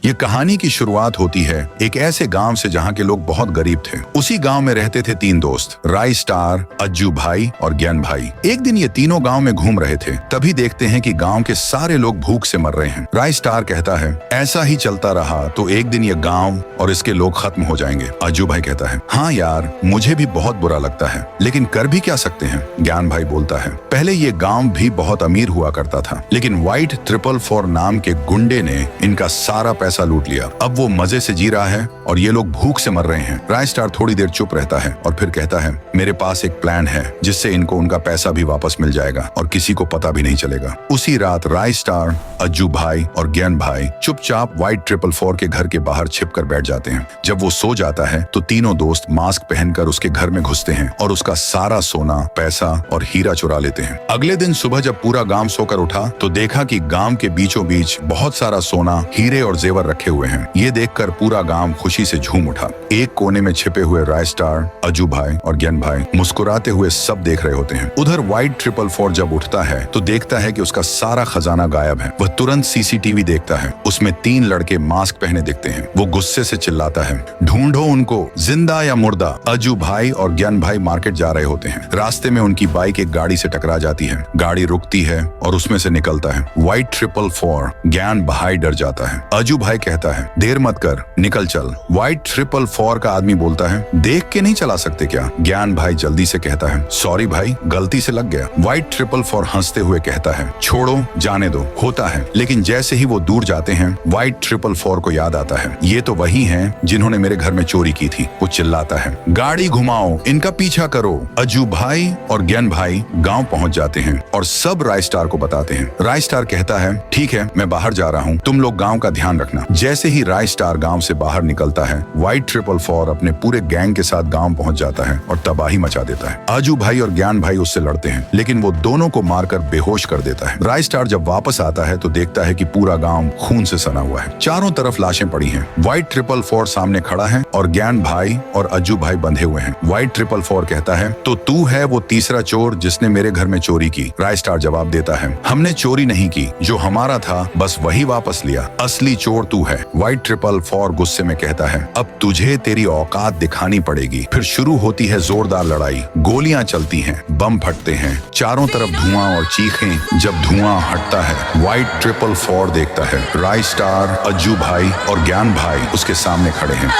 ये कहानी की शुरुआत होती है एक ऐसे गांव से जहां के लोग बहुत गरीब थे। उसी गांव में रहते थे 3 दोस्त, राय स्टार, अज्जू भाई और ज्ञान भाई। एक दिन ये तीनों गांव में घूम रहे थे, तभी देखते हैं कि गांव के सारे लोग भूख से मर रहे हैं। राय स्टार कहता है, ऐसा ही चलता रहा तो एक दिन ये गांव और इसके लोग खत्म हो जाएंगे। अज्जू भाई कहता है, हाँ यार, मुझे भी बहुत बुरा लगता है, लेकिन कर भी क्या सकते हैं। ज्ञान भाई बोलता है, पहले ये गांव भी बहुत अमीर हुआ करता था, लेकिन व्हाइट 444 नाम के गुंडे ने इनका सारा पैसा लूट लिया। अब वो मजे से जी रहा है और ये लोग भूख से मर रहे हैं। राय स्टार थोड़ी देर चुप रहता है और फिर कहता है, मेरे पास एक प्लान है जिससे इनको उनका पैसा भी वापस मिल जाएगा और किसी को पता भी नहीं चलेगा। उसी रात राय स्टार, अज्जू भाई और ज्ञान भाई चुपचाप व्हाइट 444 के घर के बाहर छिपकर बैठ जाते हैं। जब वो सो जाता है तो तीनों दोस्त मास्क पहनकर उसके घर में घुसते हैं और उसका सारा सोना, पैसा और हीरा चुरा लेते हैं। अगले दिन सुबह जब पूरा गांव सोकर उठा तो देखा कि गांव के बीचों बीच बहुत सारा सोना, हीरे और जेवर रखे हुए हैं। ये देखकर पूरा गांव खुशी से झूम उठा। एक कोने में छिपे हुए राय स्टार, अज्जू भाई और ज्ञान भाई मुस्कुराते हुए सब देख रहे होते हैं। उधर व्हाइट 444 जब उठता है तो देखता है कि उसका सारा खजाना गायब है। वह तुरंत सीसीटीवी देखता है, उसमें 3 लड़के मास्क पहने दिखते हैं। वो गुस्से से चिल्लाता है, ढूंढो उनको, जिंदा या मुर्दा। अज्जू भाई और ज्ञान भाई मार्केट जा रहे होते हैं। रास्ते में उनकी बाइक एक गाड़ी से टकरा जाती है। गाड़ी रुकती है और उसमें से निकलता है व्हाइट 444। ज्ञान भाई डर जाता है। अज्जू भाई कहता है, देर मत कर, निकल चल। व्हाइट 444 का आदमी बोलता है, देख के नहीं चला सकते क्या? ज्ञान भाई जल्दी से कहता है, सॉरी भाई, गलती से लग गया। व्हाइट 444 हंसते हुए कहता है, छोड़ो, जाने दो, होता है। लेकिन जैसे ही वो दूर जाते हैं, व्हाइट 444 को याद आता है, ये तो वही हैं जिन्होंने मेरे घर में चोरी की थी। वो चिल्लाता है, गाड़ी घुमाओ, इनका पीछा करो। अज्जू भाई और ज्ञान भाई गांव पहुंच जाते हैं और सब राय स्टार को बताते हैं। राय स्टार कहता है, ठीक है, मैं बाहर जा रहा हूँ, तुम लोग गांव का ध्यान रखना। जैसे ही राय स्टार गांव से बाहर निकलता है, व्हाइट 444 अपने पूरे गैंग के साथ गांव पहुंच जाता है और तबाही मचा देता है। अज्जू भाई और ज्ञान भाई उससे लड़ते हैं, लेकिन वो दोनों को मारकर बेहोश कर देता है। राय स्टार जब वापस आता है तो देखता है कि पूरा गांव खून से सना हुआ है। चारों तरफ लाशें पड़ी हैं। व्हाइट 444 सामने खड़ा है और ज्ञान भाई और अज्जू भाई बंधे हुए हैं। व्हाइट 444 कहता है, तो तू है वो तीसरा चोर जिसने मेरे घर में चोरी की? राय स्टार जवाब देता है, हमने चोरी नहीं की, जो हमारा था बस वही वापस लिया, असली चोर तू है। व्हाइट 444 गुस्से में कहता है, अब तुझे तेरी औकात दिखानी पड़ेगी। फिर शुरू होती है जोरदार लड़ाई। गोलियां चलती हैं, बम फटते हैं, चारों तरफ धुआं और चीखें। जब धुआं हटता है, व्हाइट 444 देखता है राय स्टार, अज्जू भाई और ज्ञान भाई उसके सामने खड़े हैं।